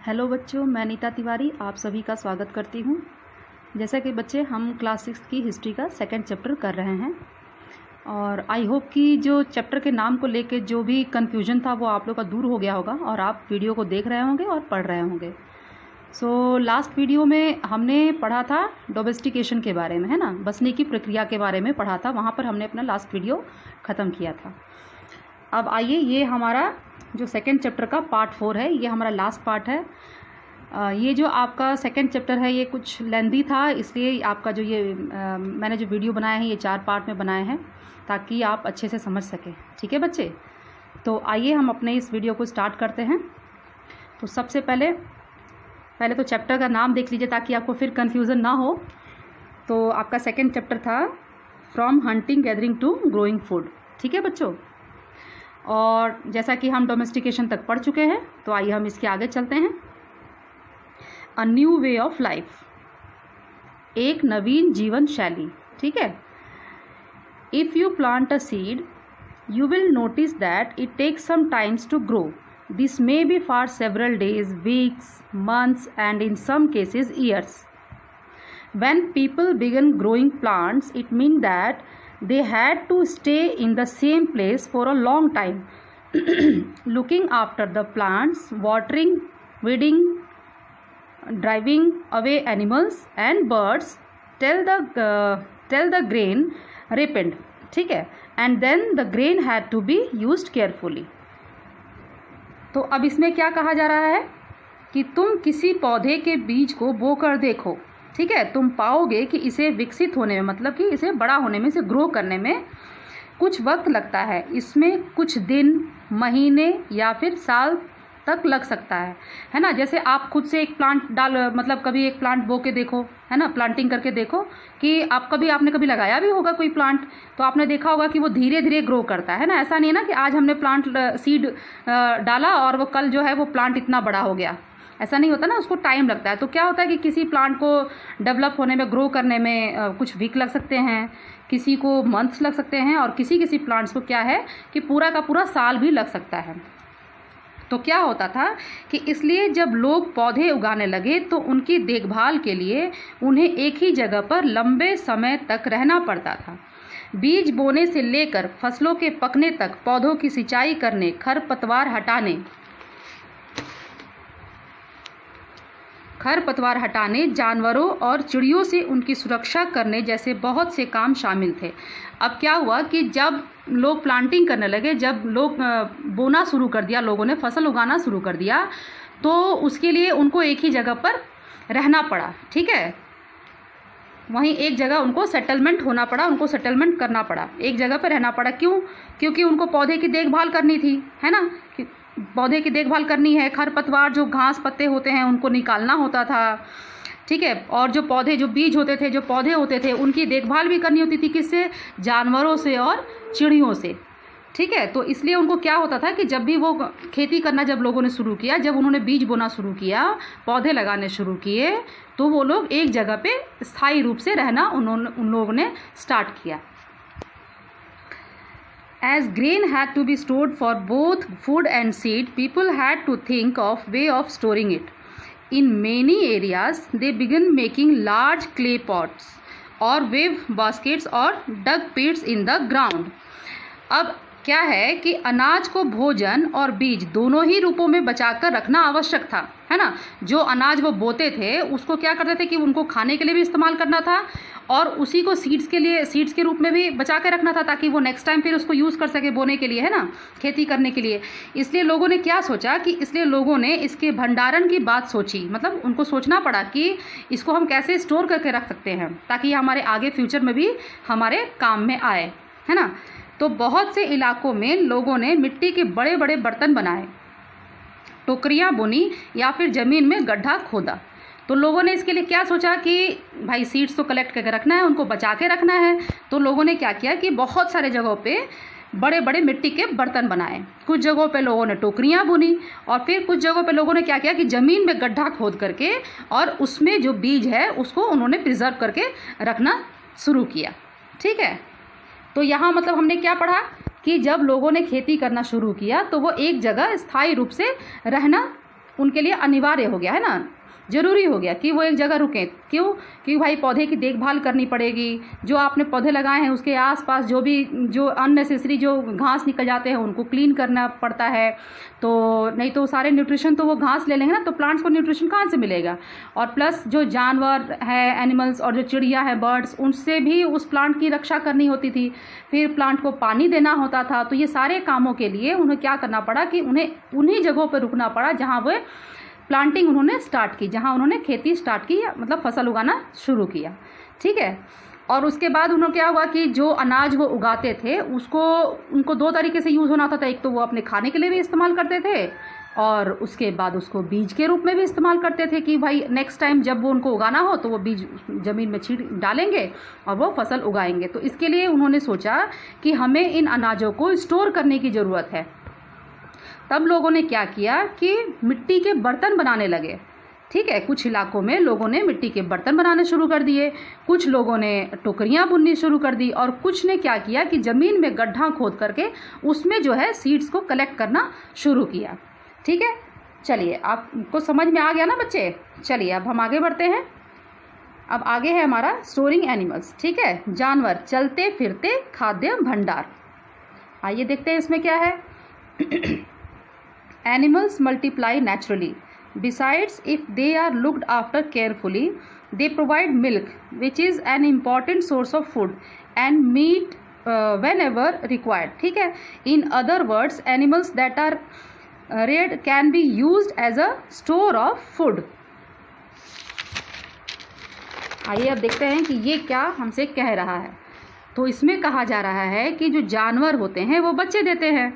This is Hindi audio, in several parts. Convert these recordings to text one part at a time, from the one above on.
हेलो बच्चों, मैं नीता तिवारी आप सभी का स्वागत करती हूँ। जैसा कि बच्चे हम क्लास 6 की हिस्ट्री का सेकंड चैप्टर कर रहे हैं और आई होप कि जो चैप्टर के नाम को लेके जो भी कन्फ्यूजन था वो आप लोग का दूर हो गया होगा और आप वीडियो को देख रहे होंगे और पढ़ रहे होंगे। लास्ट वीडियो में हमने पढ़ा था डोमेस्टिकेशन के बारे में, है ना, बसने की प्रक्रिया के बारे में पढ़ा था। वहाँ पर हमने अपना लास्ट वीडियो ख़त्म किया था। अब आइए, ये हमारा जो सेकंड चैप्टर का पार्ट 4 है, ये हमारा लास्ट पार्ट है। ये जो आपका सेकंड चैप्टर है ये कुछ लेंदी था, इसलिए आपका जो ये मैंने जो वीडियो बनाए हैं ये 4 पार्ट में बनाए हैं ताकि आप अच्छे से समझ सकें। ठीक है बच्चे, तो आइए हम अपने इस वीडियो को स्टार्ट करते हैं। तो सबसे पहले तो चैप्टर का नाम देख लीजिए ताकि आपको फिर कन्फ्यूज़न ना हो। तो आपका सेकेंड चैप्टर था from hunting gathering to growing food. ठीक है बच्चों, और जैसा कि हम डोमेस्टिकेशन तक पढ़ चुके हैं तो आइए हम इसके आगे चलते हैं। A new way of life, एक नवीन जीवन शैली। ठीक है, if you plant a seed you will notice that it takes some times to grow. This may be for several days, weeks, months, and in some cases years. When people began growing plants, it means that they had to stay in the same place for a long time, looking after the plants, watering, weeding, driving away animals and birds till the grain ripened. ठीक है, and then the grain had to be used carefully. तो अब इसमें क्या कहा जा रहा है कि तुम किसी पौधे के बीज को बोकर देखो। ठीक है, तुम पाओगे कि इसे विकसित होने में, मतलब कि इसे बड़ा होने में, इसे ग्रो करने में कुछ वक्त लगता है। इसमें कुछ दिन, महीने या फिर साल तक लग सकता है ना। जैसे आप खुद से एक प्लांट मतलब कभी एक प्लांट बो के देखो, है ना, प्लांटिंग करके देखो कि आपने कभी लगाया भी होगा कोई प्लांट, तो आपने देखा होगा कि वो धीरे धीरे ग्रो करता है ना। ऐसा नहीं है ना कि आज हमने प्लांट सीड डाला और वो कल जो है वो प्लांट इतना बड़ा हो गया, ऐसा नहीं होता ना, उसको टाइम लगता है। तो क्या होता है कि किसी प्लांट को डेवलप होने में, ग्रो करने में कुछ वीक लग सकते हैं, किसी को मंथ्स लग सकते हैं, और किसी प्लांट्स को क्या है कि पूरा का पूरा साल भी लग सकता है। तो क्या होता था कि इसलिए जब लोग पौधे उगाने लगे तो उनकी देखभाल के लिए उन्हें एक ही जगह पर लंबे समय तक रहना पड़ता था। बीज बोने से लेकर फसलों के पकने तक पौधों की सिंचाई करने, खरपतवार हटाने, जानवरों और चिड़ियों से उनकी सुरक्षा करने जैसे बहुत से काम शामिल थे। अब क्या हुआ कि जब लोग प्लांटिंग करने लगे, जब लोग बोना शुरू कर दिया, लोगों ने फसल उगाना शुरू कर दिया, तो उसके लिए उनको एक ही जगह पर रहना पड़ा। ठीक है, वहीं एक जगह उनको सेटलमेंट होना पड़ा, उनको सेटलमेंट करना पड़ा, एक जगह पर रहना पड़ा। क्यों? क्योंकि उनको पौधे की देखभाल करनी थी, है ना, पौधे की देखभाल करनी है। खरपतवार जो घास पत्ते होते हैं उनको निकालना होता था। ठीक है, और जो पौधे, जो बीज होते थे, जो पौधे होते थे, उनकी देखभाल भी करनी होती थी। किससे? जानवरों से और चिड़ियों से। ठीक है, तो इसलिए उनको क्या होता था कि जब भी वो खेती करना, जब लोगों ने शुरू किया, जब उन्होंने बीज बोना शुरू किया, पौधे लगाने शुरू किए, तो वो लोग एक जगह पे स्थायी रूप से रहना उन लोगों ने स्टार्ट किया। As grain had to be stored for both food and seed, people had to think of way of storing it. In many areas, they began making large clay pots or wave baskets or dug pits in the ground. अब क्या है कि अनाज को भोजन और बीज दोनों ही रूपों में बचाकर रखना आवश्यक था, है ना। जो अनाज वो बोते थे उसको क्या करते थे कि उनको खाने के लिए भी इस्तेमाल करना था और उसी को सीड्स के रूप में भी बचा के रखना था ताकि वो नेक्स्ट टाइम फिर उसको यूज़ कर सके बोने के लिए, है ना, खेती करने के लिए। इसलिए लोगों ने क्या सोचा कि इसलिए लोगों ने इसके भंडारण की बात सोची, मतलब उनको सोचना पड़ा कि इसको हम कैसे स्टोर करके रख सकते हैं ताकि हमारे आगे फ्यूचर में भी हमारे काम में आए, है ना। तो बहुत से इलाकों में लोगों ने मिट्टी के बड़े बड़े बर्तन बनाए, टोकरियाँ बुनी या फिर ज़मीन में गड्ढा खोदा। तो लोगों ने इसके लिए क्या सोचा कि भाई सीड्स तो कलेक्ट करके रखना है, उनको बचा के रखना है। तो लोगों ने क्या किया कि बहुत सारे जगहों पे बड़े बड़े मिट्टी के बर्तन बनाए। कुछ जगहों पे लोगों ने टोकरियाँ बुनी और फिर कुछ जगहों पे लोगों ने क्या किया कि ज़मीन में गड्ढा खोद करके और उसमें जो बीज है उसको उन्होंने प्रिजर्व करके रखना शुरू किया। ठीक है, तो यहाँ मतलब हमने क्या पढ़ा कि जब लोगों ने खेती करना शुरू किया तो वो एक जगह स्थायी रूप से रहना उनके लिए अनिवार्य हो गया है ना, ज़रूरी हो गया कि वो एक जगह रुकें। क्यों? क्योंकि भाई पौधे की देखभाल करनी पड़ेगी, जो आपने पौधे लगाए हैं उसके आसपास जो अननेसेसरी जो घास निकल जाते हैं उनको क्लीन करना पड़ता है। तो नहीं तो सारे न्यूट्रिशन तो वो घास ले लेंगे ना, तो प्लांट्स को न्यूट्रिशन कहाँ से मिलेगा। और प्लस जो जानवर है, एनिमल्स और जो चिड़िया है, बर्ड्स, उनसे भी उस प्लांट की रक्षा करनी होती थी, फिर प्लांट को पानी देना होता था। तो ये सारे कामों के लिए उन्हें क्या करना पड़ा कि उन्हें उन्हीं जगहों पर रुकना पड़ा जहाँ वो प्लांटिंग उन्होंने स्टार्ट की, जहाँ उन्होंने खेती स्टार्ट की, मतलब फसल उगाना शुरू किया। ठीक है। और उसके बाद उन्होंने क्या हुआ कि जो अनाज वो उगाते थे उनको दो तरीके से यूज़ होना था। एक तो वो अपने खाने के लिए भी इस्तेमाल करते थे, और उसके बाद उसको बीज के रूप में भी इस्तेमाल करते थे कि भाई नेक्स्ट टाइम जब वो उनको उगाना हो तो वो बीज ज़मीन में छींट डालेंगे और वो फसल उगाएंगे। तो इसके लिए उन्होंने सोचा कि हमें इन अनाजों को स्टोर करने की ज़रूरत है। तब लोगों ने क्या किया कि मिट्टी के बर्तन बनाने लगे। ठीक है, कुछ इलाकों में लोगों ने मिट्टी के बर्तन बनाने शुरू कर दिए, कुछ लोगों ने टोकरियाँ बुननी शुरू कर दी, और कुछ ने क्या किया कि ज़मीन में गड्ढा खोद करके उसमें जो है सीड्स को कलेक्ट करना शुरू किया। ठीक है, चलिए आपको समझ में आ गया ना बच्चे। चलिए अब हम आगे बढ़ते हैं। अब आगे है हमारा स्टोरिंग एनिमल्स। ठीक है, जानवर, चलते फिरते खाद्य भंडार। आइए देखते हैं इसमें क्या है। Animals multiply naturally. Besides, if they are looked after carefully, they provide milk, which is an important source of food, and meat whenever required. ठीक है. In other words, animals that are reared can be used as a store of food. आइए अब देखते हैं कि ये क्या हमसे कह रहा है। तो इसमें कहा जा रहा है कि जो जानवर होते हैं वो बच्चे देते हैं।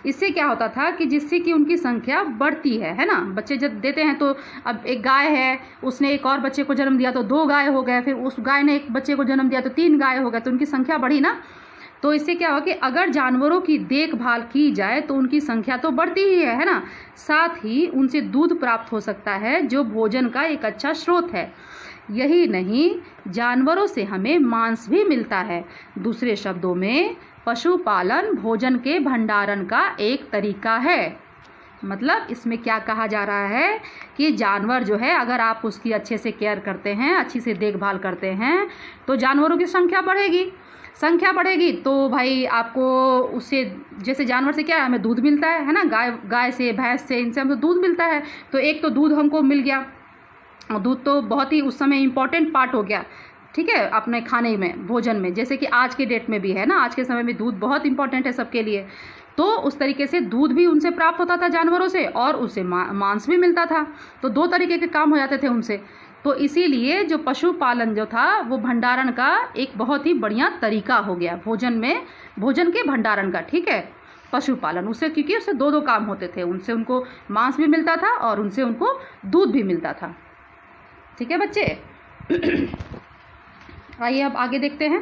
इससे क्या होता था कि जिससे कि उनकी संख्या बढ़ती है ना। बच्चे जब देते हैं तो अब एक गाय है, उसने एक और बच्चे को जन्म दिया तो 2 गाय हो गए, फिर उस गाय ने एक बच्चे को जन्म दिया तो 3 गाय हो गए, तो उनकी संख्या बढ़ी ना। तो इससे क्या हुआ कि अगर जानवरों की देखभाल की जाए तो उनकी संख्या तो बढ़ती ही है ना, साथ ही उनसे दूध प्राप्त हो सकता है जो भोजन का एक अच्छा स्रोत है। यही नहीं, जानवरों से हमें मांस भी मिलता है। दूसरे शब्दों में पशुपालन भोजन के भंडारण का एक तरीका है। मतलब इसमें क्या कहा जा रहा है कि जानवर जो है, अगर आप उसकी अच्छे से केयर करते हैं, अच्छी से देखभाल करते हैं, तो जानवरों की संख्या बढ़ेगी। तो भाई आपको उससे, जैसे जानवर से क्या है, हमें दूध मिलता है ना, गाय से, भैंस से, इनसे हमको दूध मिलता है। तो एक तो दूध हमको मिल गया, और दूध तो बहुत ही उस समय इम्पॉर्टेंट पार्ट हो गया। ठीक है, अपने खाने में, भोजन में, जैसे कि आज के डेट में भी है ना, आज के समय में दूध बहुत इंपॉर्टेंट है सबके लिए। तो उस तरीके से दूध भी उनसे प्राप्त होता था जानवरों से, और उससे मांस भी मिलता था। तो 2 तरीके के काम हो जाते थे उनसे। तो इसीलिए जो पशुपालन जो था वो भंडारण का एक बहुत ही बढ़िया तरीका हो गया, भोजन के भंडारण का। ठीक है, पशुपालन उससे, क्योंकि उससे 2 काम होते थे, उनसे उनको मांस भी मिलता था और उनसे उनको दूध भी मिलता था। ठीक है बच्चे। आइए अब आगे देखते हैं।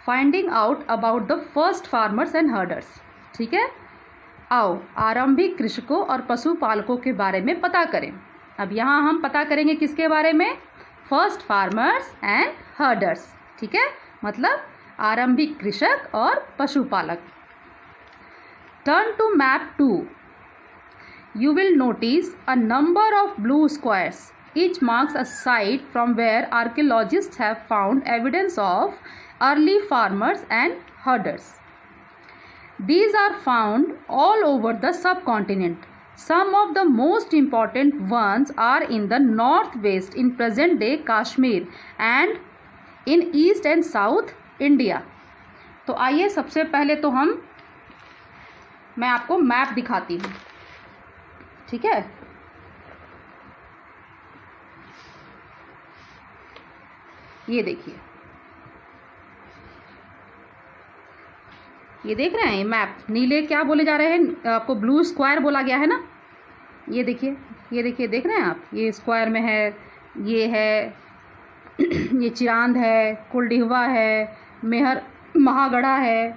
Finding out about the first farmers and herders. ठीक है, आओ आरंभिक कृषकों और पशुपालकों के बारे में पता करें। अब यहाँ हम पता करेंगे किसके बारे में? First farmers and herders. ठीक है, मतलब आरंभिक कृषक और पशुपालक। Turn to map 2. You will notice a number of blue squares. Each marks a site from where archaeologists have found evidence of early farmers and herders. These are found all over the subcontinent. Some of the most important ones are in the northwest in present-day Kashmir and in east and south India. तो आइए सबसे पहले तो मैं आपको मैप दिखाती हूँ। ठीक है, ये देखिए, ये देख रहे हैं मैप। नीले क्या बोले जा रहे हैं आपको? ब्लू स्क्वायर बोला गया है ना। ये देखिए, देख रहे हैं आप, ये स्क्वायर में है, ये है ये चिरांद है, कुलडिहवा है, महागढ़ा है,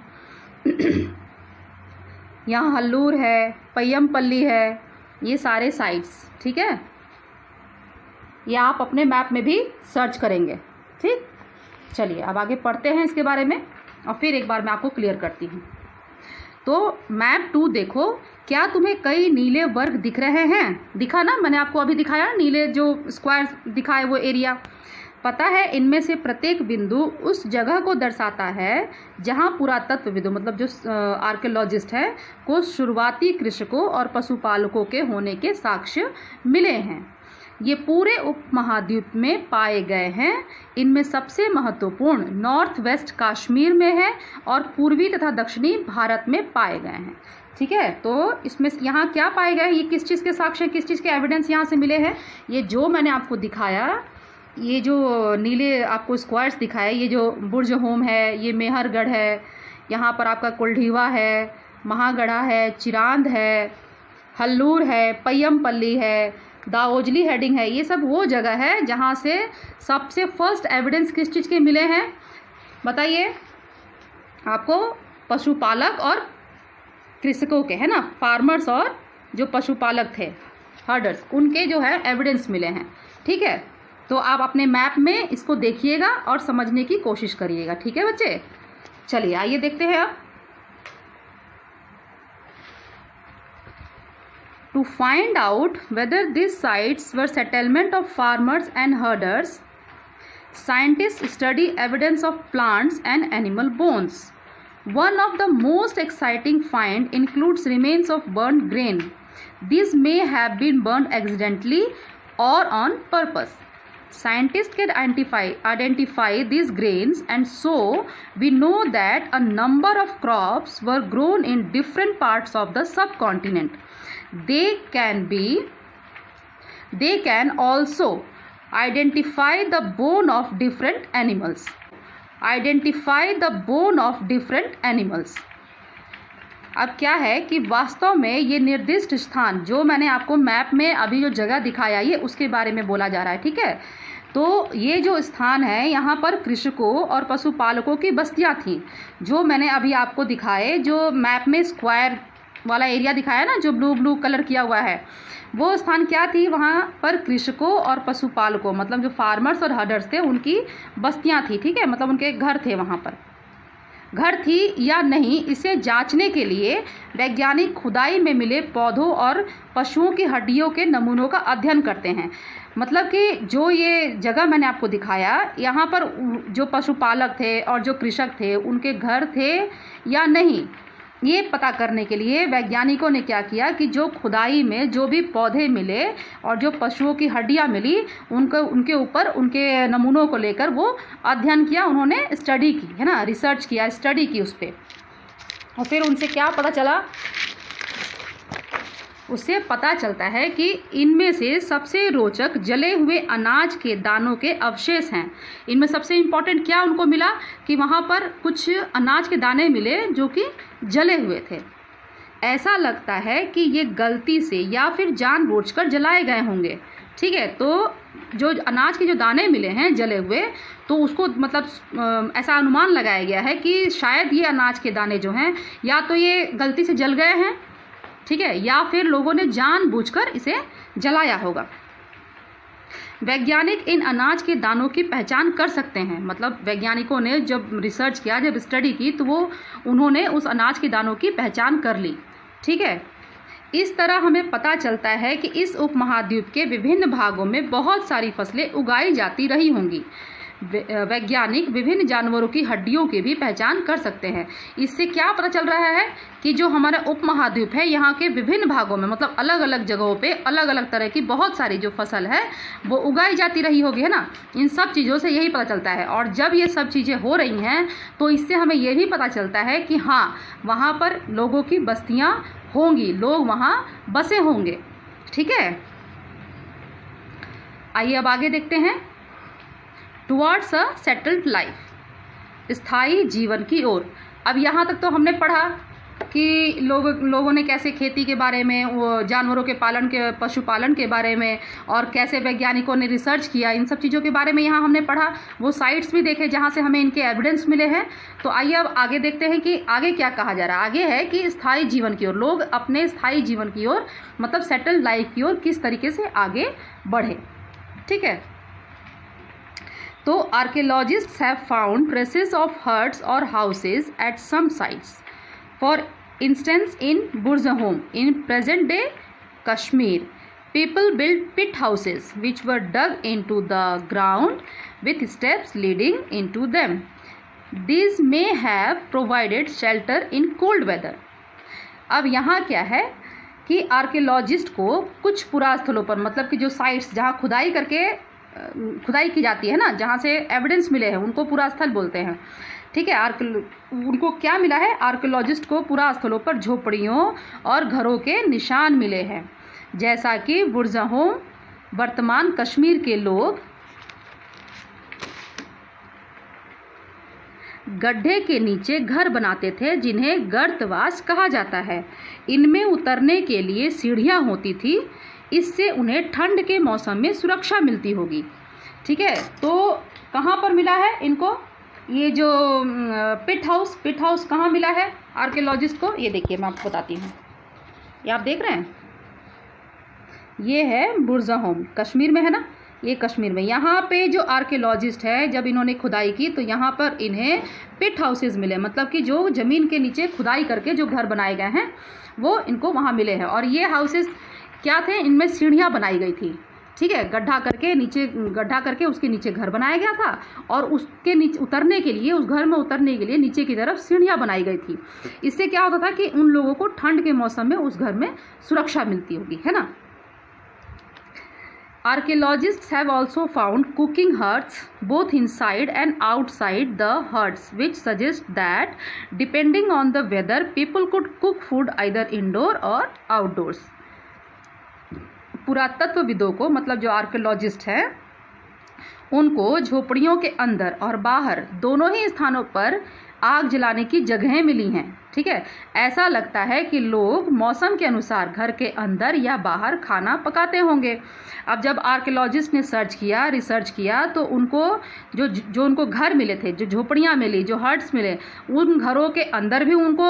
यहाँ हल्लूर है, पय्यमपल्ली है, ये सारे साइट्स। ठीक है, ये आप अपने मैप में भी सर्च करेंगे। ठीक, चलिए अब आगे पढ़ते हैं इसके बारे में, और फिर एक बार मैं आपको क्लियर करती हूँ। तो मैप 2 देखो, क्या तुम्हें कई नीले वर्ग दिख रहे हैं? दिखा ना, मैंने आपको अभी दिखाया नीले जो स्क्वायर दिखाए वो एरिया। पता है इनमें से प्रत्येक बिंदु उस जगह को दर्शाता है जहां पुरातत्वविदों मतलब जो आर्कियोलॉजिस्ट है को शुरुआती कृषकों और पशुपालकों के होने के साक्ष्य मिले हैं। ये पूरे उपमहाद्वीप में पाए गए हैं। इनमें सबसे महत्वपूर्ण नॉर्थ वेस्ट कश्मीर में है और पूर्वी तथा दक्षिणी भारत में पाए गए हैं। ठीक है, तो इसमें यहाँ क्या पाए गए, ये किस चीज़ के साक्ष्य, किस चीज़ के एविडेंस यहाँ से मिले हैं? ये जो मैंने आपको दिखाया, ये जो नीले आपको स्क्वायर्स दिखाए, ये जो बुर्ज होम है, ये मेहरगढ़ है, यहाँ पर आपका कुलढीवा है, महागढ़ा है, चिरांद है, हल्लूर है, पय्यमपल्ली है, दाओजली हेडिंग है। ये सब वो जगह है जहाँ से सबसे फर्स्ट एविडेंस किस चीज़ के मिले हैं बताइए आपको? पशुपालक और कृषकों के, है ना, फार्मर्स और जो पशुपालक थे हर्डर्स, उनके जो है एविडेंस मिले हैं। ठीक है, तो आप अपने मैप में इसको देखिएगा और समझने की कोशिश करिएगा। ठीक है बच्चे, चलिए आइए देखते हैं अब। To find out whether these sites were settlement of farmers and herders, scientists study evidence of plants and animal bones. One of the most exciting finds includes remains of burnt grain. These may have been burnt accidentally or on purpose. Scientists can identify these grains, and so we know that a number of crops were grown in different parts of the subcontinent. They can also identify the bone of different animals. अब क्या है कि वास्तव में ये निर्दिष्ट स्थान जो मैंने आपको मैप में अभी जो जगह दिखाया ये उसके बारे में बोला जा रहा है। ठीक है, तो ये जो स्थान है यहाँ पर कृषकों और पशुपालकों की बस्तियाँ थीं, जो मैंने अभी आपको दिखाए, जो मैप में स्क्वायर वाला एरिया दिखाया ना, जो ब्लू कलर किया हुआ है, वो स्थान क्या थी? वहाँ पर कृषकों और पशुपालकों मतलब जो फार्मर्स और हर्डर्स थे उनकी बस्तियाँ थी। ठीक है, मतलब उनके घर थे, वहाँ पर घर थी या नहीं, इसे जांचने के लिए वैज्ञानिक खुदाई में मिले पौधों और पशुओं की हड्डियों के नमूनों का अध्ययन करते हैं। मतलब कि जो ये जगह मैंने आपको दिखाया, यहाँ पर जो पशुपालक थे और जो कृषक थे उनके घर थे या नहीं, ये पता करने के लिए वैज्ञानिकों ने क्या किया कि जो खुदाई में जो भी पौधे मिले और जो पशुओं की हड्डियां मिली उनके ऊपर उनके नमूनों को लेकर वो अध्ययन किया, उन्होंने स्टडी की, है ना, रिसर्च किया, स्टडी की उस पर। और फिर उनसे क्या पता चला? उससे पता चलता है कि इनमें से सबसे रोचक जले हुए अनाज के दानों के अवशेष हैं। इनमें सबसे इम्पॉर्टेंट क्या उनको मिला कि वहाँ पर कुछ अनाज के दाने मिले जो कि जले हुए थे। ऐसा लगता है कि ये गलती से या फिर जानबूझकर जलाए गए होंगे। ठीक है, तो जो अनाज के जो दाने मिले हैं जले हुए, तो उसको मतलब ऐसा अनुमान लगाया गया है कि शायद ये अनाज के दाने जो हैं या तो ये गलती से जल गए हैं, ठीक है, या फिर लोगों ने जानबूझकर इसे जलाया होगा। वैज्ञानिक इन अनाज के दानों की पहचान कर सकते हैं। मतलब वैज्ञानिकों ने जब रिसर्च किया, जब स्टडी की, तो उन्होंने उस अनाज के दानों की पहचान कर ली। ठीक है, इस तरह हमें पता चलता है कि इस उपमहाद्वीप के विभिन्न भागों में बहुत सारी फसलें उगाई जाती रही होंगी। वैज्ञानिक विभिन्न जानवरों की हड्डियों की भी पहचान कर सकते हैं। इससे क्या पता चल रहा है कि जो हमारा उपमहाद्वीप है, यहाँ के विभिन्न भागों में मतलब अलग अलग जगहों पे अलग अलग तरह की बहुत सारी जो फसल है वो उगाई जाती रही होगी, है ना। इन सब चीज़ों से यही पता चलता है। और जब ये सब चीज़ें हो रही हैं तो इससे हमें ये भी पता चलता है कि हाँ, वहाँ पर लोगों की बस्तियाँ होंगी, लोग वहाँ बसे होंगे। ठीक है, आइए अब आगे देखते हैं। टुवर्ड्स अ सेटल्ड लाइफ, स्थायी जीवन की ओर। अब यहाँ तक तो हमने पढ़ा कि लोगों ने कैसे खेती के बारे में, वो जानवरों के पालन के, पशुपालन के बारे में, और कैसे वैज्ञानिकों ने रिसर्च किया, इन सब चीज़ों के बारे में यहाँ हमने पढ़ा। वो साइट्स भी देखे जहाँ से हमें इनके एविडेंस मिले हैं। तो आइए अब आगे देखते हैं कि आगे क्या कहा जा रहा है। आगे है कि स्थायी जीवन की ओर, लोग अपने स्थायी जीवन की ओर मतलब सेटल्ड लाइफ की ओर किस तरीके से आगे बढ़े। ठीक है, तो archaeologists have found traces of huts or houses at some sites. For instance in Burzahom in present day Kashmir. People built pit houses which were dug into the ground with steps leading into them. These may have provided shelter in cold weather. अब यहाँ क्या है कि आर्कियोलॉजिस्ट को कुछ पुरास्थलों पर, मतलब कि जो साइट्स जहाँ खुदाई की जाती है ना, जहाँ से एविडेंस मिले हैं उनको पुरास्थल बोलते हैं। ठीक है, उनको क्या मिला है, आर्कियोलॉजिस्ट को पुरास्थलों पर झोपड़ियों और घरों के निशान मिले हैं, जैसा कि बुरज़होम वर्तमान कश्मीर के लोग गड्ढे के नीचे घर बनाते थे जिन्हें गर्तवास कहा जाता है। इनमें उतरने के लिए सीढ़ियाँ होती थी, इससे उन्हें ठंड के मौसम में सुरक्षा मिलती होगी। ठीक है, तो कहाँ पर मिला है इनको, ये जो पिट हाउस कहाँ मिला है आर्कियोलॉजिस्ट को, ये देखिए मैं आपको बताती हूँ। ये आप देख रहे हैं, ये है बुरज़होम, कश्मीर में है ना, ये कश्मीर में। यहाँ पे जो आर्कियोलॉजिस्ट है, जब इन्होंने खुदाई की तो यहाँ पर इन्हें पिट हाउसेस मिले, मतलब कि जो ज़मीन के नीचे खुदाई करके जो घर बनाए गए हैं वो इनको वहाँ मिले हैं। और ये हाउसेस क्या थे, इनमें सीढ़ियाँ बनाई गई थी। ठीक है, गड्ढा करके उसके नीचे घर बनाया गया था, और उसके नीचे उतरने के लिए, उस घर में उतरने के लिए नीचे की तरफ सीढ़ियाँ बनाई गई थी। इससे क्या होता था कि उन लोगों को ठंड के मौसम में उस घर में सुरक्षा मिलती होगी, है ना। Archaeologists have also found cooking huts both inside and outside the huts, which suggests that depending on the weather, people could cook food either indoor or outdoors. पुरातत्वविदों को, मतलब जो आर्कियोलॉजिस्ट हैं, उनको झोपड़ियों के अंदर और बाहर दोनों ही स्थानों पर आग जलाने की जगहें मिली हैं। ठीक है, ऐसा लगता है कि लोग मौसम के अनुसार घर के अंदर या बाहर खाना पकाते होंगे। अब जब आर्कियोलॉजिस्ट ने रिसर्च किया तो उनको जो उनको घर मिले थे, जो झोपड़ियाँ मिली, जो हट्स मिले, उन घरों के अंदर भी उनको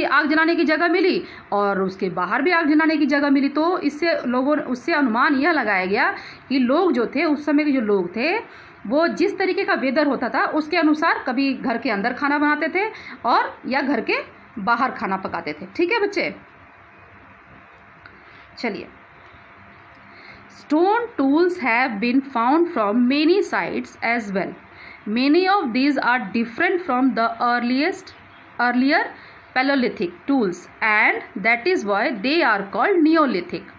आग जलाने की जगह मिली और उसके बाहर भी आग जलाने की जगह मिली। तो उससे अनुमान यह लगाया गया कि लोग जो थे, उस समय के जो लोग थे, वो जिस तरीके का वेदर होता था उसके अनुसार कभी घर के अंदर खाना बनाते थे और या घर के बाहर खाना पकाते थे। ठीक है बच्चे, चलिए। Stone tools have been found from many sites as well. Many of these are different from the earlier Paleolithic tools, and that is why they are called Neolithic.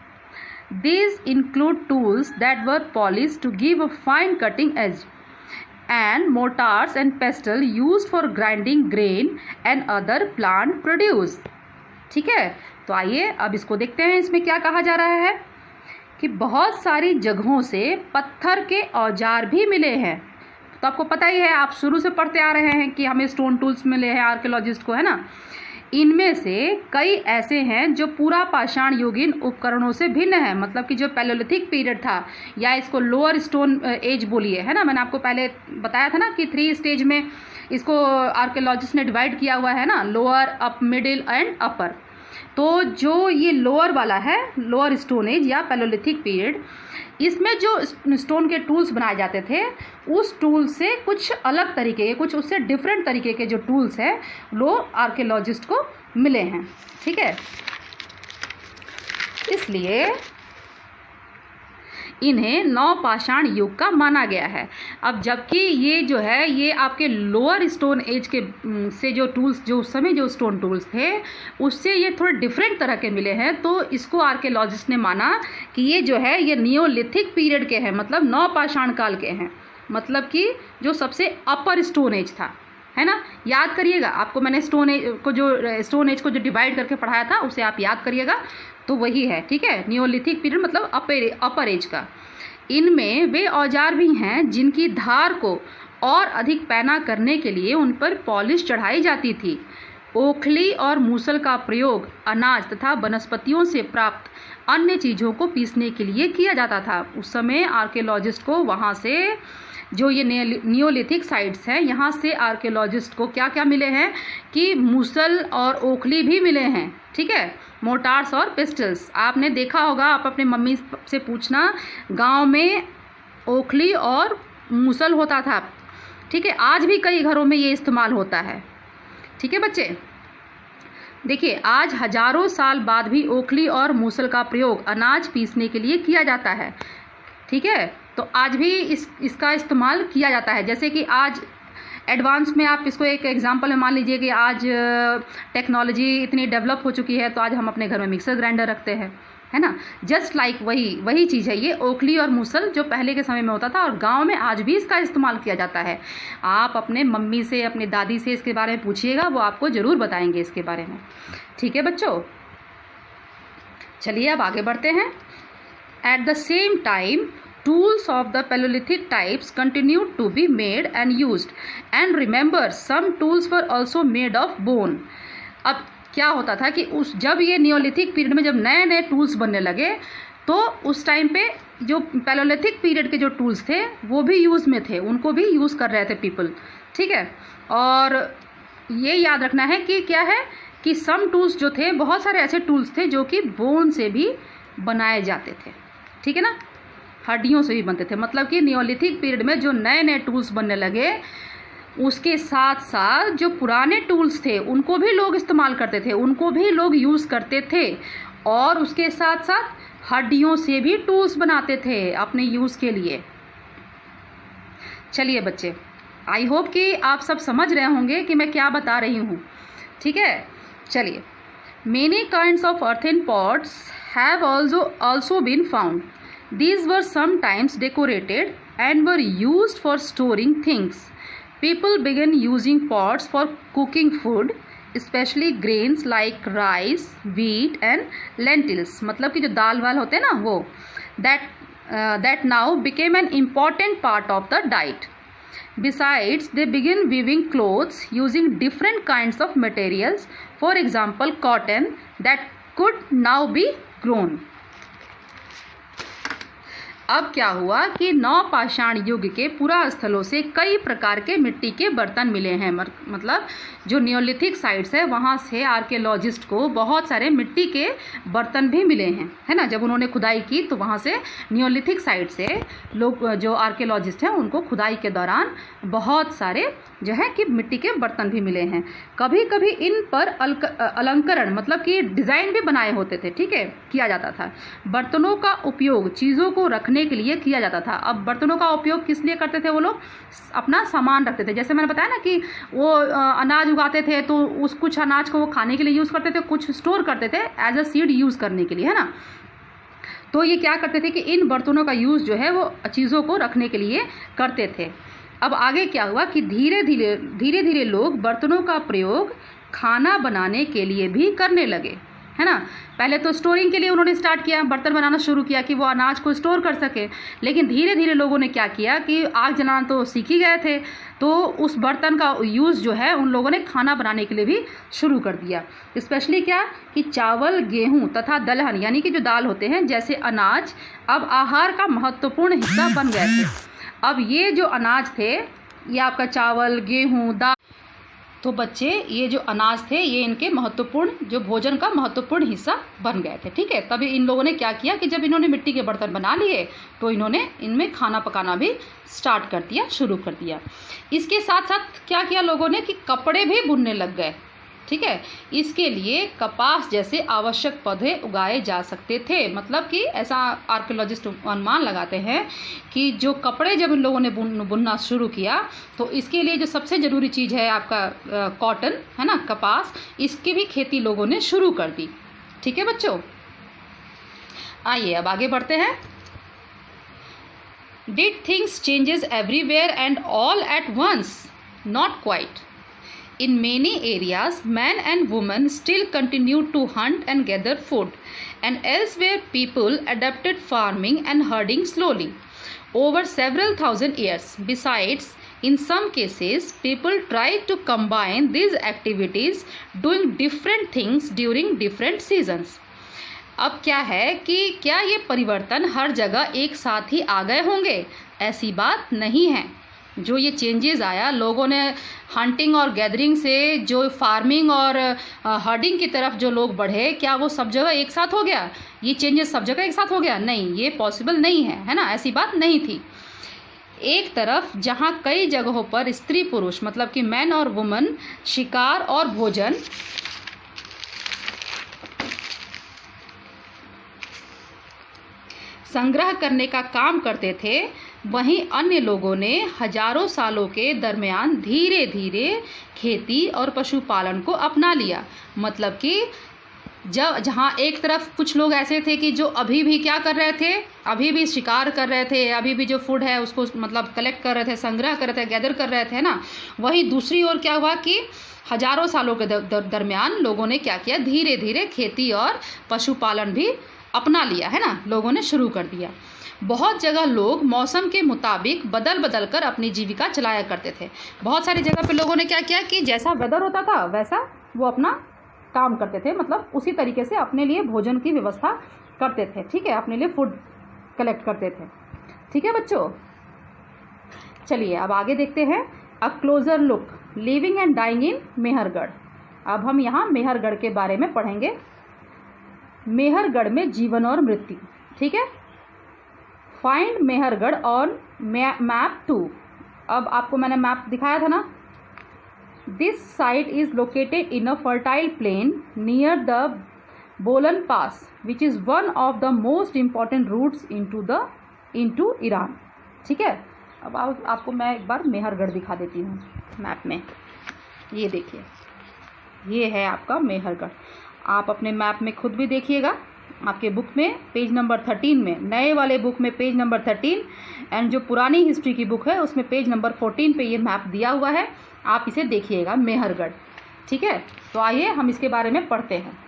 These include tools that were polished to give a fine cutting edge, and mortars and pestle used for grinding grain and other plant produce. ठीक है, तो आइए अब इसको देखते हैं। इसमें क्या कहा जा रहा है कि बहुत सारी जगहों से पत्थर के औजार भी मिले हैं। तो आपको पता ही है, आप शुरू से पढ़ते आ रहे हैं कि हमें स्टोन टूल्स मिले हैं आर्कियोलॉजिस्ट को, है ना। इनमें से कई ऐसे हैं जो पूरा पाषाण युगीन उपकरणों से भिन्न है, मतलब कि जो पैलोलिथिक पीरियड था, या इसको लोअर स्टोन एज बोलिए, है ना। मैंने आपको पहले बताया था ना कि 3 स्टेज में इसको आर्कियोलॉजिस्ट ने डिवाइड किया हुआ है ना, lower, up, middle and upper. तो जो ये लोअर वाला है, लोअर स्टोन एज या पैलोलिथिक पीरियड, इसमें जो स्टोन के टूल्स बनाए जाते थे, उस टूल से कुछ अलग तरीके के, कुछ उससे डिफरेंट तरीके के जो टूल्स हैं वो आर्कियोलॉजिस्ट को मिले हैं। ठीक है, इसलिए इन्हें नवपाषाण युग का माना गया है। अब जबकि ये जो है, ये आपके लोअर स्टोन एज के से जो टूल्स, जो उस समय जो स्टोन टूल्स थे, उससे ये थोड़े डिफरेंट तरह के मिले हैं। तो इसको आर्कियोलॉजिस्ट ने माना कि ये जो है ये नियोलिथिक पीरियड के हैं, मतलब नवपाषाण काल के हैं, मतलब कि जो सबसे अपर स्टोन एज था, है ना। याद करिएगा, आपको मैंने स्टोन एज को जो डिवाइड करके पढ़ाया था उसे आप याद करिएगा, तो वही है। ठीक है, नियोलिथिक पीरियड मतलब अपर एज का। इनमें वे औजार भी हैं जिनकी धार को और अधिक पैना करने के लिए उन पर पॉलिश चढ़ाई जाती थी। ओखली और मूसल का प्रयोग अनाज तथा वनस्पतियों से प्राप्त अन्य चीज़ों को पीसने के लिए किया जाता था। उस समय आर्कियोलॉजिस्ट को वहाँ से जो ये नियोलिथिक साइट्स हैं, यहाँ से आर्कियोलॉजिस्ट को क्या क्या मिले हैं कि मूसल और ओखली भी मिले हैं। ठीक है, मोटार्स और पिस्टल्स आपने देखा होगा, आप अपने मम्मी से पूछना, गांव में ओखली और मूसल होता था। ठीक है, आज भी कई घरों में ये इस्तेमाल होता है। ठीक है बच्चे, देखिए, आज हजारों साल बाद भी ओखली और मूसल का प्रयोग अनाज पीसने के लिए किया जाता है। ठीक है, तो आज भी इसका इस्तेमाल किया जाता है। जैसे कि आज एडवांस में आप इसको एक एग्जांपल में मान लीजिए कि आज टेक्नोलॉजी इतनी डेवलप हो चुकी है, तो आज हम अपने घर में मिक्सर ग्राइंडर रखते हैं, है ना। जस्ट लाइक वही चीज़ है ये ओखली और मूसल, जो पहले के समय में होता था और गांव में आज भी इसका इस्तेमाल किया जाता है। आप अपने मम्मी से, अपनी दादी से इसके बारे में पूछिएगा, वो आपको ज़रूर बताएंगे इसके बारे में। ठीक है बच्चों, चलिए अब आगे बढ़ते हैं। At the same time tools of the Paleolithic types continued to be made and used, and remember some tools were also made of bone। अब क्या होता था कि जब ये नियोलिथिक पीरियड में जब नए नए टूल्स बनने लगे, तो उस टाइम पे जो पैलोलिथिक पीरियड के जो टूल्स थे वो भी यूज़ में थे, उनको भी यूज़ कर रहे थे पीपल। ठीक है, और ये याद रखना है कि क्या है कि सम टूल्स जो थे, बहुत सारे ऐसे टूल्स थे जो कि बोन से भी बनाए जाते थे। ठीक है ना, हड्डियों से भी बनते थे। मतलब कि नियोलिथिक पीरियड में जो नए नए टूल्स बनने लगे, उसके साथ साथ जो पुराने टूल्स थे उनको भी लोग इस्तेमाल करते थे, उनको भी लोग यूज़ करते थे, और उसके साथ साथ हड्डियों से भी टूल्स बनाते थे अपने यूज़ के लिए। चलिए बच्चे, आई होप कि आप सब समझ रहे होंगे कि मैं क्या बता रही हूँ। ठीक है, चलिए। Many kinds of earthen pots have also been found. These were sometimes decorated and were used for storing things. People began using pots for cooking food, especially grains like rice, wheat and lentils. मतलब कि जो दाल वाल होते हैं ना वो, that now became an important part of the diet. Besides, they began weaving clothes using different kinds of materials. For example, cotton that could now be grown. अब क्या हुआ कि नवपाषाण युग के पुरास्थलों से कई प्रकार के मिट्टी के बर्तन मिले हैं। मतलब जो नियोलिथिक साइट्स है वहाँ से आर्कियोलॉजिस्ट को बहुत सारे मिट्टी के बर्तन भी मिले हैं, है ना। जब उन्होंने खुदाई की तो वहाँ से नियोलिथिक साइट से लोग, जो आर्कियोलॉजिस्ट हैं, उनको खुदाई के दौरान बहुत सारे जो है कि मिट्टी के बर्तन भी मिले हैं। कभी कभी इन पर अलंकरण मतलब कि डिज़ाइन भी बनाए होते थे। ठीक है, किया जाता था। बर्तनों का उपयोग चीज़ों को रखने के लिए किया जाता था। अब बर्तनों का उपयोग किस लिए करते थे? वो लोग अपना सामान रखते थे। जैसे मैंने बताया ना कि वो अनाज उगाते थे, तो उस कुछ अनाज को वो खाने के लिए यूज़ करते थे, कुछ स्टोर करते थे एज अ सीड यूज़ करने के लिए, है ना। तो ये क्या करते थे कि इन बर्तनों का यूज़ जो है वो चीज़ों को रखने के लिए करते थे। अब आगे क्या हुआ कि धीरे धीरे लोग बर्तनों का प्रयोग खाना बनाने के लिए भी करने लगे, है ना। पहले तो स्टोरिंग के लिए उन्होंने स्टार्ट किया, बर्तन बनाना शुरू किया कि वो अनाज को स्टोर कर सके। लेकिन धीरे धीरे लोगों ने क्या किया कि आग जलाना तो सीख ही गए थे, तो उस बर्तन का यूज़ जो है उन लोगों ने खाना बनाने के लिए भी शुरू कर दिया। स्पेशली क्या कि चावल, गेहूं तथा दलहन यानी कि जो दाल होते हैं जैसे अनाज अब आहार का महत्वपूर्ण हिस्सा बन गए थे। अब ये जो अनाज थे, ये आपका चावल, गेहूं, दाल, तो बच्चे ये जो अनाज थे ये इनके महत्वपूर्ण जो भोजन का महत्वपूर्ण हिस्सा बन गए थे। ठीक है, तभी इन लोगों ने क्या किया कि जब इन्होंने मिट्टी के बर्तन बना लिए तो इन्होंने इनमें खाना पकाना भी स्टार्ट कर दिया, शुरू कर दिया। इसके साथ साथ क्या किया लोगों ने कि कपड़े भी बुनने लग गए। ठीक है, इसके लिए कपास जैसे आवश्यक पौधे उगाए जा सकते थे। मतलब कि ऐसा आर्कियोलॉजिस्ट अनुमान लगाते हैं कि जो कपड़े जब इन लोगों ने बुनना शुरू किया तो इसके लिए जो सबसे ज़रूरी चीज़ है आपका कॉटन, है ना, कपास, इसकी भी खेती लोगों ने शुरू कर दी। ठीक है बच्चों, आइए अब आगे बढ़ते हैं। Did things changes everywhere and all at once? Not quite. In many areas, men and women still continued to hunt and gather food, and elsewhere people adapted farming and herding slowly over several thousand years. Besides, in some cases, people tried to combine these activities, doing different things during different seasons. अब क्या है कि क्या ये परिवर्तन हर जगह एक साथ ही आ गए होंगे? ऐसी बात नहीं है। जो ये चेंजेस आया, लोगों ने हंटिंग और गैदरिंग से जो फार्मिंग और हर्डिंग की तरफ जो लोग बढ़े, क्या वो सब जगह एक साथ हो गया? ये चेंजेस सब जगह एक साथ हो गया? नहीं, ये पॉसिबल नहीं है, है ना। ऐसी बात नहीं थी। एक तरफ जहाँ कई जगहों पर स्त्री पुरुष मतलब कि मैन और वुमन शिकार और भोजन संग्रह करने का काम करते थे, वहीं अन्य लोगों ने हजारों सालों के दरमियान धीरे धीरे खेती और पशुपालन को अपना लिया। मतलब कि जहाँ एक तरफ कुछ लोग ऐसे थे कि जो अभी भी क्या कर रहे थे, अभी भी शिकार कर रहे थे, अभी भी जो फूड है उसको मतलब कलेक्ट कर रहे थे, संग्रह कर रहे थे, गैदर कर रहे थे ना, वहीं दूसरी ओर क्या हुआ कि हजारों सालों के दरमियान लोगों ने क्या किया, धीरे धीरे खेती और पशुपालन भी अपना लिया है ना, लोगों ने शुरू कर दिया। बहुत जगह लोग मौसम के मुताबिक बदल बदल कर अपनी जीविका चलाया करते थे। बहुत सारी जगह पे लोगों ने क्या किया कि जैसा वेदर होता था वैसा वो अपना काम करते थे, मतलब उसी तरीके से अपने लिए भोजन की व्यवस्था करते थे। ठीक है, अपने लिए फूड कलेक्ट करते थे। ठीक है बच्चों, चलिए अब आगे देखते हैं। A closer look, living and dying in Mehrgarh. अब हम यहाँ मेहरगढ़ के बारे में पढ़ेंगे। मेहरगढ़ में जीवन और मृत्यु। ठीक है, फाइंड मेहरगढ़ ऑन मैप 2। अब आपको मैंने मैप दिखाया था ना। This site is located in a fertile plain near the Bolan Pass which is one of the most important routes into Iran. ठीक है, अब आपको मैं एक बार मेहरगढ़ दिखा देती हूँ मैप में। ये देखिए, ये है आपका मेहरगढ़। आप अपने मैप में खुद भी देखिएगा, आपके बुक में पेज नंबर 13 में, नए वाले बुक में पेज नंबर 13 एंड जो पुरानी हिस्ट्री की बुक है उसमें पेज नंबर 14 पे ये मैप दिया हुआ है। आप इसे देखिएगा, मेहरगढ़। ठीक है, तो आइए हम इसके बारे में पढ़ते हैं।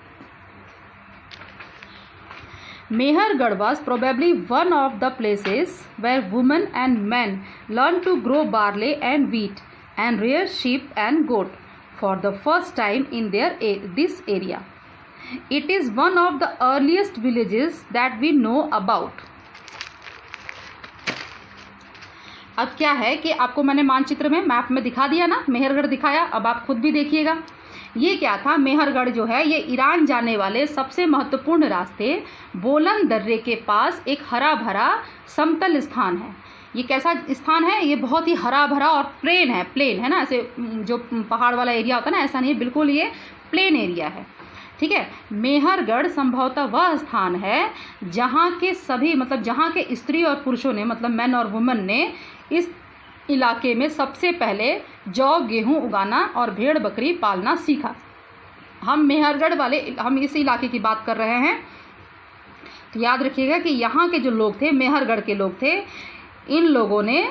Mehergarh was probably one of the places where women and men learned to grow barley and wheat and rear sheep and goat for the first time in this area. It is one of the earliest villages that we know about. अब क्या है कि आपको मैंने मानचित्र में मैप में दिखा दिया ना, मेहरगढ़ दिखाया। अब आप खुद भी देखिएगा ये क्या था। मेहरगढ़ जो है ये ईरान जाने वाले सबसे महत्वपूर्ण रास्ते बोलन दर्रे के पास एक हरा भरा समतल स्थान है। ये कैसा स्थान है? ये बहुत ही हरा भरा और प्लेन है ना, ऐसे जो पहाड़ वाला एरिया होता है ना, ऐसा नहीं है, बिल्कुल ये प्लेन एरिया है। ठीक है, मेहरगढ़ संभवतः वह स्थान है जहाँ के सभी मतलब जहाँ के स्त्री और पुरुषों ने मतलब मैन और वुमेन ने इस इलाके में सबसे पहले जौ गेहूं उगाना और भेड़ बकरी पालना सीखा। हम मेहरगढ़ वाले हम इस इलाके की बात कर रहे हैं, तो याद रखिएगा कि यहाँ के जो लोग थे, मेहरगढ़ के लोग थे, इन लोगों ने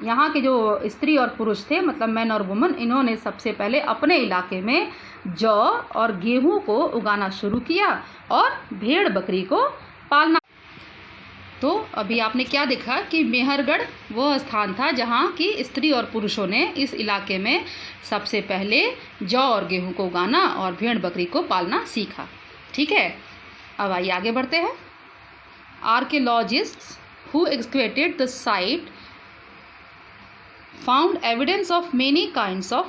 यहाँ के जो स्त्री और पुरुष थे मतलब मैन और वुमेन, इन्होंने सबसे पहले अपने इलाके में जौ और गेहूं को उगाना शुरू किया और भेड़ बकरी को पालना। तो अभी आपने क्या देखा कि मेहरगढ़ वह स्थान था जहाँ की स्त्री और पुरुषों ने इस इलाके में सबसे पहले जौ और गेहूं को उगाना और भेड़ बकरी को पालना सीखा। ठीक है, अब आइए आगे बढ़ते हैं। Archaeologists who excavated the site found evidence of many kinds of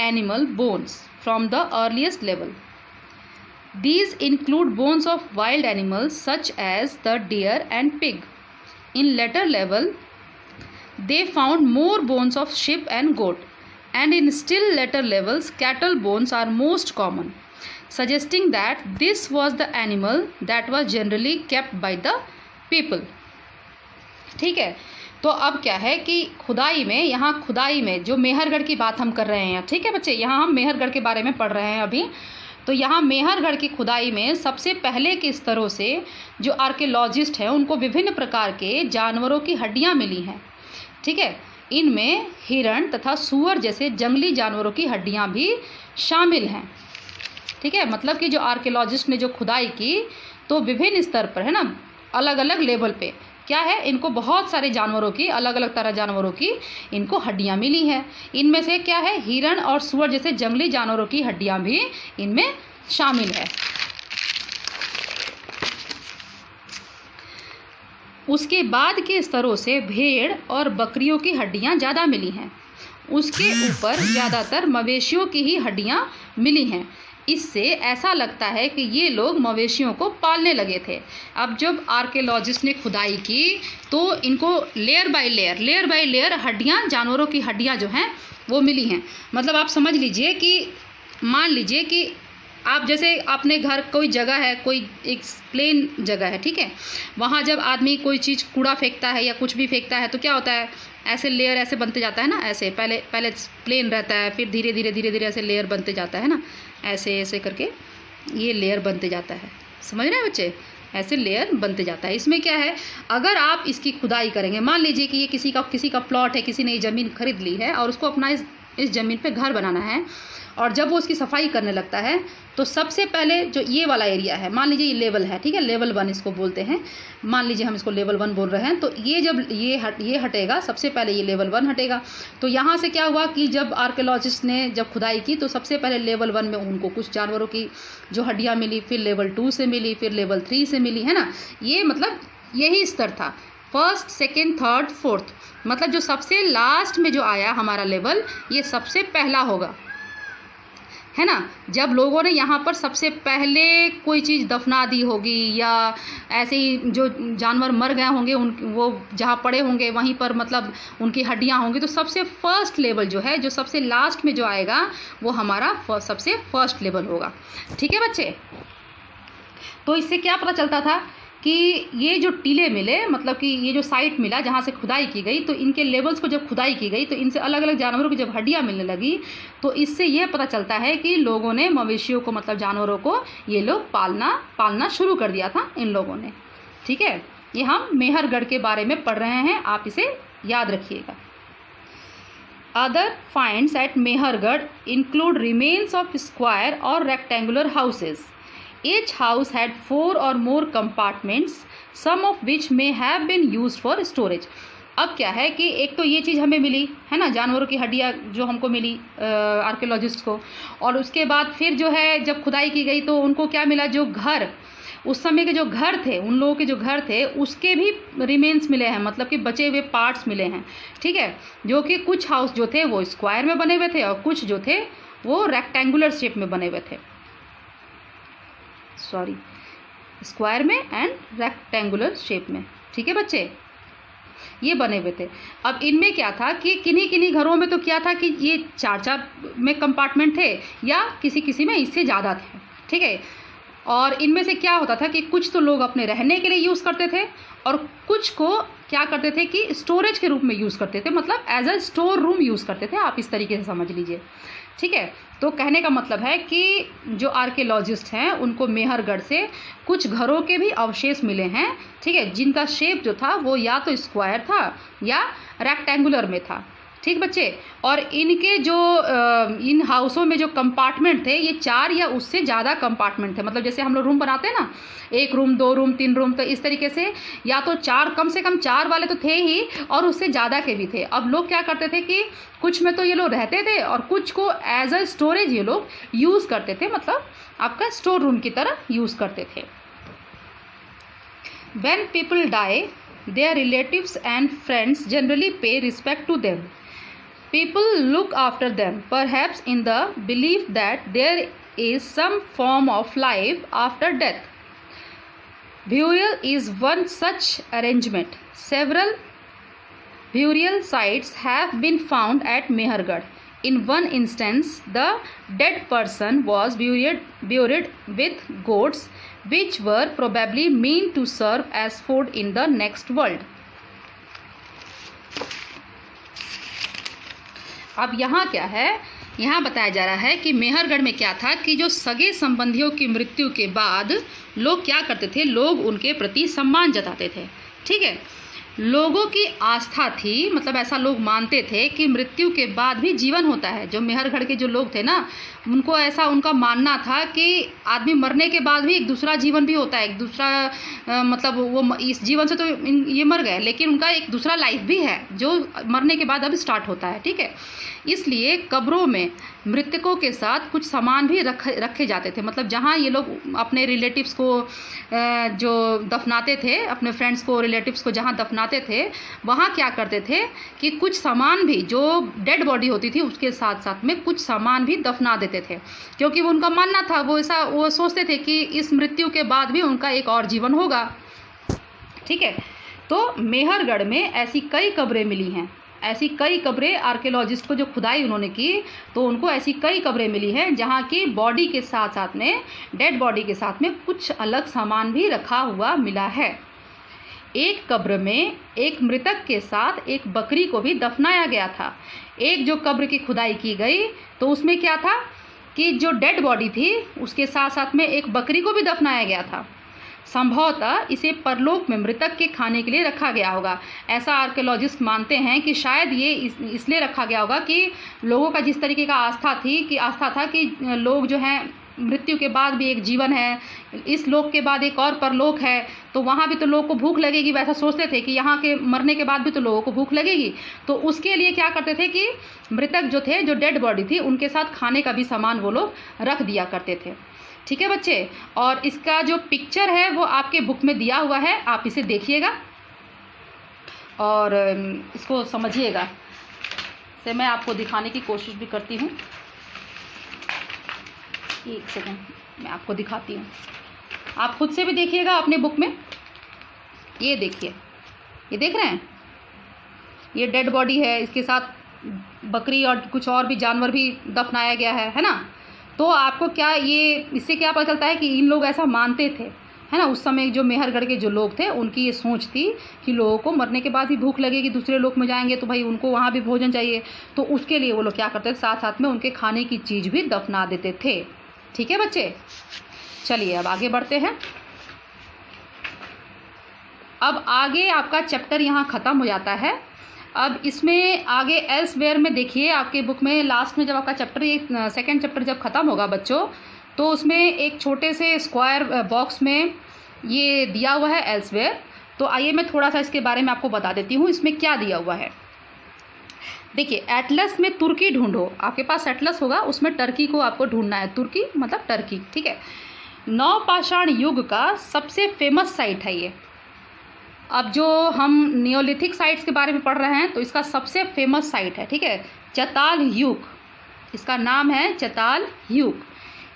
animal bones from the earliest level. These include bones of wild animals such as the deer and pig. In later level, they found more bones of sheep and goat, and in still later levels, cattle bones are most common, suggesting that this was the animal that was generally kept by the people. ठीक है, तो अब क्या है कि खुदाई में, यहाँ खुदाई में जो मेहरगढ़ की बात हम कर रहे हैं, ठीक है बच्चे, यहाँ हम मेहरगढ़ के बारे में पढ़ रहे हैं अभी। तो यहाँ मेहरगढ़ की खुदाई में सबसे पहले के स्तरों से जो आर्कियोलॉजिस्ट हैं उनको विभिन्न प्रकार के जानवरों की हड्डियाँ मिली हैं। ठीक है, इनमें हिरण तथा सूअर जैसे जंगली जानवरों की हड्डियाँ भी शामिल हैं। ठीक है, मतलब कि जो आर्कियोलॉजिस्ट ने जो खुदाई की तो विभिन्न स्तर पर है ना, अलग अलग लेवल पे क्या है, इनको बहुत सारे जानवरों की, अलग अलग तरह जानवरों की इनको हड्डियां मिली हैं। इनमें से क्या है, हिरण और सूअर जैसे जंगली जानवरों की हड्डियां भी इनमें शामिल है। उसके बाद के स्तरों से भेड़ और बकरियों की हड्डियां ज़्यादा मिली हैं। उसके ऊपर ज़्यादातर मवेशियों की ही हड्डियां मिली हैं। इससे ऐसा लगता है कि ये लोग मवेशियों को पालने लगे थे। अब जब आर्कियोलॉजिस्ट ने खुदाई की तो इनको लेयर बाय लेयर हड्डियाँ, जानवरों की हड्डियाँ जो हैं वो मिली हैं। मतलब आप समझ लीजिए कि मान लीजिए कि आप जैसे अपने घर कोई जगह है, कोई एक प्लेन जगह है, ठीक है, वहाँ जब आदमी कोई चीज़ कूड़ा फेंकता है या कुछ भी फेंकता है तो क्या होता है, ऐसे लेयर ऐसे बनते जाता है ना, ऐसे पहले प्लेन रहता है, फिर धीरे धीरे ऐसे लेयर बनते जाता है ना, ऐसे ऐसे करके ये लेयर बनते जाता है। समझ रहे हैं बच्चे, ऐसे लेयर बनते जाता है। इसमें क्या है, अगर आप इसकी खुदाई करेंगे, मान लीजिए कि ये किसी का प्लॉट है, किसी ने ये ज़मीन खरीद ली है और उसको अपना इस ज़मीन पे घर बनाना है, और जब वो उसकी सफाई करने लगता है तो सबसे पहले जो ये वाला एरिया है, मान लीजिए ये लेवल है, ठीक है, लेवल 1 इसको बोलते हैं, मान लीजिए हम इसको लेवल 1 बोल रहे हैं, तो ये जब ये हटेगा, सबसे पहले ये लेवल 1 हटेगा। तो यहाँ से क्या हुआ कि जब आर्कियोलॉजिस्ट ने जब खुदाई की तो सबसे पहले लेवल 1 में उनको कुछ जानवरों की जो हड्डियाँ मिली, फिर लेवल 2 से मिली, फिर लेवल 3 से मिली, है ना। ये मतलब यही स्तर था, 1st, 2nd, 3rd, 4th, मतलब जो सबसे लास्ट में जो आया हमारा लेवल, ये सबसे पहला होगा, है ना। जब लोगों ने यहाँ पर सबसे पहले कोई चीज़ दफना दी होगी या ऐसे ही जो जानवर मर गए होंगे वो जहाँ पड़े होंगे वहीं पर मतलब उनकी हड्डियाँ होंगी, तो सबसे फर्स्ट लेवल जो है, जो सबसे लास्ट में जो आएगा वो हमारा सबसे फर्स्ट लेवल होगा। ठीक है बच्चे, तो इससे क्या पता चलता था कि ये जो टीले मिले, मतलब कि ये जो साइट मिला जहाँ से खुदाई की गई, तो इनके लेवल्स को जब खुदाई की गई तो इनसे अलग अलग जानवरों की जब हड्डियाँ मिलने लगी तो इससे यह पता चलता है कि लोगों ने मवेशियों को, मतलब जानवरों को ये लोग पालना शुरू कर दिया था इन लोगों ने। ठीक है, ये हम मेहरगढ़ के बारे में पढ़ रहे हैं, आप इसे याद रखिएगा। Other finds at Mehrgarh include remains of square और rectangular houses. Each house had 4 or more compartments, some of which may have been used for storage. अब क्या है कि एक तो ये चीज़ हमें मिली है ना, जानवरों की हड्डियाँ जो हमको मिली आर्कियोलॉजिस्ट को, और उसके बाद फिर जो है जब खुदाई की गई तो उनको क्या मिला, जो घर उस समय के जो घर थे, उन लोगों के जो घर थे उसके भी रिमेन्स मिले हैं, मतलब कि बचे हुए पार्ट्स मिले हैं। ठीक है, जो कि कुछ हाउस जो थे वो स्क्वायर में बने हुए थे और कुछ जो थे वो रेक्टेंगुलर शेप में बने हुए थे, स्क्वायर में एंड रेक्टेंगुलर शेप में। ठीक है बच्चे, ये बने हुए थे। अब इनमें क्या था कि किन्हीं घरों में तो क्या था कि ये 4 में कंपार्टमेंट थे या किसी में इससे ज़्यादा थे। ठीक है, और इनमें से क्या होता था कि कुछ तो लोग अपने रहने के लिए यूज़ करते थे और कुछ को क्या करते थे कि स्टोरेज के रूप में यूज़ करते थे, मतलब as a store room use करते थे, आप इस तरीके से समझ लीजिए। ठीक है, तो कहने का मतलब है कि जो आर्कियोलॉजिस्ट हैं उनको मेहरगढ़ से कुछ घरों के भी अवशेष मिले हैं, ठीक है, जिनका शेप जो था वो या तो स्क्वायर था या रेक्टेंगुलर में था। ठीक बच्चे, और इनके जो इन हाउसों में जो कंपार्टमेंट थे ये 4 या उससे ज़्यादा कंपार्टमेंट थे, मतलब जैसे हम लोग रूम बनाते हैं ना, 1 रूम 2 रूम 3 रूम, तो इस तरीके से या तो 4, कम से कम 4 वाले तो थे ही और उससे ज़्यादा के भी थे। अब लोग क्या करते थे कि कुछ में तो ये लोग रहते थे और कुछ को एज अ स्टोरेज ये लोग यूज़ करते थे, मतलब आपका स्टोर रूम की तरह यूज़ करते थे। When people die, their relatives and friends generally pay respect to them. People look after them, perhaps in the belief that there is some form of life after death. Burial is one such arrangement. Several burial sites have been found at Mehergarh. In one instance, the dead person was buried with goats, which were probably meant to serve as food in the next world. अब यहाँ क्या है, यहाँ बताया जा रहा है कि मेहरगढ़ में क्या था कि जो सगे संबंधियों की मृत्यु के बाद लोग क्या करते थे, लोग उनके प्रति सम्मान जताते थे। ठीक है, लोगों की आस्था थी, मतलब ऐसा लोग मानते थे कि मृत्यु के बाद भी जीवन होता है। जो मेहरगढ़ के जो लोग थे ना, उनको ऐसा उनका मानना था कि आदमी मरने के बाद भी एक दूसरा जीवन भी होता है, एक दूसरा मतलब वो इस जीवन से तो ये मर गए, लेकिन उनका एक दूसरा लाइफ भी है जो मरने के बाद अब स्टार्ट होता है। ठीक है, इसलिए कब्रों में मृतकों के साथ कुछ सामान भी रखे जाते थे, मतलब जहाँ ये लोग अपने रिलेटिव्स को जो दफनाते थे, अपने फ्रेंड्स को, रिलेटिव्स को जहाँ दफनाते थे, वहाँ क्या करते थे कि कुछ सामान भी, जो डेड बॉडी होती थी उसके साथ साथ में कुछ सामान भी दफना देते थे, क्योंकि वो उनका मानना था, वो सोचते थे कि इस मृत्यु के बाद भी उनका एक और जीवन होगा। ठीक है, तो मेहरगढ़ में ऐसी कई कब्रें मिली हैं, ऐसी कई कब्रें आर्कियोलॉजिस्ट को जो खुदाई उन्होंने की तो उनको ऐसी कई कब्रें मिली हैं जहाँ की बॉडी के साथ साथ में, डेड बॉडी के साथ में कुछ अलग सामान भी रखा हुआ मिला है। एक कब्र में एक मृतक के साथ एक बकरी को भी दफनाया गया था। एक जो कब्र की खुदाई की गई तो उसमें क्या था कि जो डेड बॉडी थी उसके साथ साथ में एक बकरी को भी दफनाया गया था। संभवतः इसे परलोक में मृतक के खाने के लिए रखा गया होगा। ऐसा आर्कियोलॉजिस्ट मानते हैं कि शायद ये इसलिए रखा गया होगा कि लोगों का जिस तरीके का आस्था था कि लोग जो हैं मृत्यु के बाद भी एक जीवन है, इस लोक के बाद एक और परलोक है, तो वहाँ भी तो लोगों को भूख लगेगी, वैसा सोचते थे कि यहाँ के मरने के बाद भी तो लोगों को भूख लगेगी। तो उसके लिए क्या करते थे कि मृतक जो थे, जो डेड बॉडी थी, उनके साथ खाने का भी सामान वो लोग रख दिया करते थे। ठीक है बच्चे, और इसका जो पिक्चर है वो आपके बुक में दिया हुआ है, आप इसे देखिएगा और इसको समझिएगा। से मैं आपको दिखाने की कोशिश भी करती हूँ। एक सेकंड मैं आपको दिखाती हूँ, आप खुद से भी देखिएगा अपने बुक में। ये देखिए, ये देख रहे हैं, ये डेड बॉडी है, इसके साथ बकरी और कुछ और भी जानवर भी दफनाया गया है ना। तो आपको क्या ये इससे क्या पता चलता है कि इन लोग ऐसा मानते थे, है ना। उस समय जो मेहरगढ़ के जो लोग थे उनकी ये सोच थी कि लोगों को मरने के बाद भी भूख लगेगी, दूसरे लोग में जाएंगे तो भाई उनको वहाँ भी भोजन चाहिए, तो उसके लिए वो लोग क्या करते थे, साथ साथ में उनके खाने की चीज़ भी दफना देते थे। ठीक है बच्चे, चलिए अब आगे बढ़ते हैं। अब आगे आपका चैप्टर यहाँ ख़त्म हो जाता है। अब इसमें आगे एल्सवेयर में देखिए, आपके बुक में लास्ट में जब आपका चैप्टर, ये सेकेंड चैप्टर जब ख़त्म होगा बच्चों, तो उसमें एक छोटे से स्क्वायर बॉक्स में ये दिया हुआ है एल्सवेयर। तो आइए मैं थोड़ा सा इसके बारे में आपको बता देती हूँ इसमें क्या दिया हुआ है। देखिए, एटलस में तुर्की ढूंढो। आपके पास एटलस होगा, उसमें टर्की को आपको ढूंढना है। तुर्की मतलब टर्की, ठीक है। नवपाषाण युग का सबसे फेमस साइट है ये। अब जो हम नियोलिथिक साइट्स के बारे में पढ़ रहे हैं तो इसका सबसे फेमस साइट है, ठीक है, चताल युग। इसका नाम है चताल युग।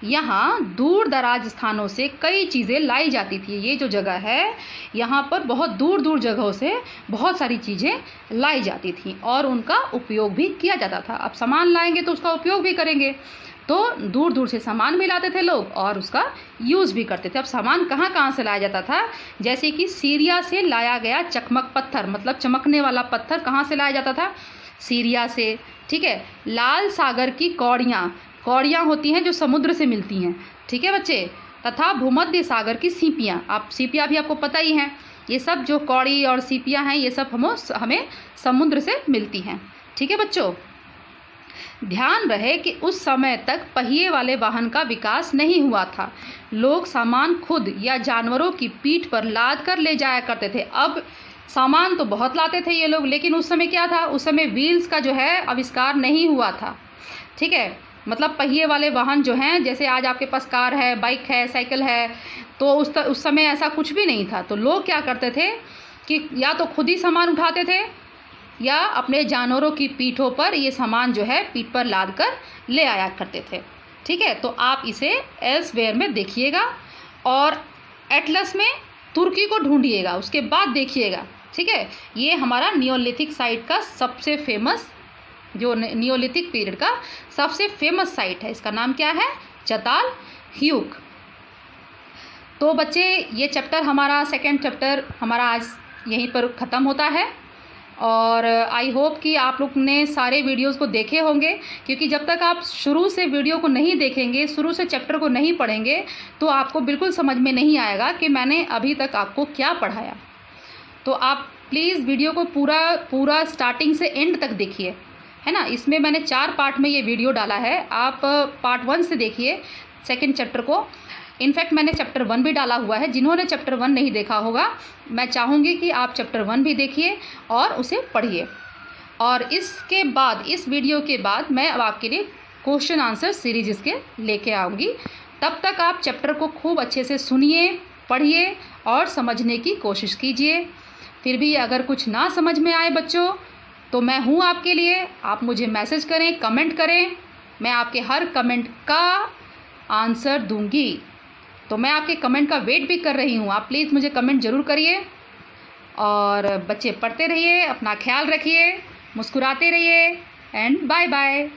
यहाँ दूर दराज स्थानों से कई चीज़ें लाई जाती थी। ये जो जगह है यहाँ पर बहुत दूर दूर जगहों से बहुत सारी चीज़ें लाई जाती थी और उनका उपयोग भी किया जाता था। अब सामान लाएंगे तो उसका उपयोग भी करेंगे, तो दूर दूर से सामान भी लाते थे लोग और उसका यूज़ भी करते थे। अब सामान कहाँ कहाँ से लाया जाता था, जैसे कि सीरिया से लाया गया चकमक पत्थर, मतलब चमकने वाला पत्थर कहाँ से लाया जाता था, सीरिया से, ठीक है। लाल सागर की कौड़ियाँ होती हैं जो समुद्र से मिलती हैं, ठीक है बच्चे, तथा भूमध्य सागर की सीपियाँ। आप सीपियाँ भी आपको पता ही हैं, ये सब जो कौड़ी और सीपियाँ हैं ये सब हमें समुद्र से मिलती हैं, ठीक है बच्चों। ध्यान रहे कि उस समय तक पहिए वाले वाहन का विकास नहीं हुआ था। लोग सामान खुद या जानवरों की पीठ पर लाद कर ले जाया करते थे। अब सामान तो बहुत लाते थे ये लोग, लेकिन उस समय क्या था, उस समय व्हील्स का जो है आविष्कार नहीं हुआ था, ठीक है। मतलब पहिए वाले वाहन जो हैं, जैसे आज आपके पास कार है, बाइक है, साइकिल है, तो उस समय ऐसा कुछ भी नहीं था। तो लोग क्या करते थे कि या तो खुद ही सामान उठाते थे या अपने जानवरों की पीठों पर ये सामान जो है पीठ पर लाद कर ले आया करते थे, ठीक है। तो आप इसे एल्सवेयर में देखिएगा और एटलस में तुर्की को ढूंढिएगा, उसके बाद देखिएगा, ठीक है। ये हमारा नियोलिथिक साइट का सबसे फेमस, जो नियोलिथिक पीरियड का सबसे फेमस साइट है, इसका नाम क्या है, चताल युग। तो बच्चे ये चैप्टर हमारा, सेकेंड चैप्टर हमारा आज यहीं पर ख़त्म होता है और आई होप कि आप लोग ने सारे वीडियोस को देखे होंगे, क्योंकि जब तक आप शुरू से वीडियो को नहीं देखेंगे, शुरू से चैप्टर को नहीं पढ़ेंगे, तो आपको बिल्कुल समझ में नहीं आएगा कि मैंने अभी तक आपको क्या पढ़ाया। तो आप प्लीज़ वीडियो को पूरा स्टार्टिंग से एंड तक देखिए, है ना। इसमें मैंने 4 पार्ट में ये वीडियो डाला है, आप पार्ट 1 से देखिए सेकेंड चैप्टर को। इनफैक्ट मैंने चैप्टर 1 भी डाला हुआ है। जिन्होंने चैप्टर 1 नहीं देखा होगा, मैं चाहूँगी कि आप चैप्टर 1 भी देखिए और उसे पढ़िए। और इसके बाद, इस वीडियो के बाद मैं अब आपके लिए क्वेश्चन आंसर सीरीज इसके लेके आऊँगी। तब तक आप चैप्टर को खूब अच्छे से सुनिए, पढ़िए और समझने की कोशिश कीजिए। फिर भी अगर कुछ ना समझ में आए बच्चों, तो मैं हूँ आपके लिए। आप मुझे मैसेज करें, कमेंट करें, मैं आपके हर कमेंट का आंसर दूंगी। तो मैं आपके कमेंट का वेट भी कर रही हूँ, आप प्लीज़ मुझे कमेंट ज़रूर करिए। और बच्चे पढ़ते रहिए, अपना ख्याल रखिए। मुस्कुराते रहिए एंड बाय बाय।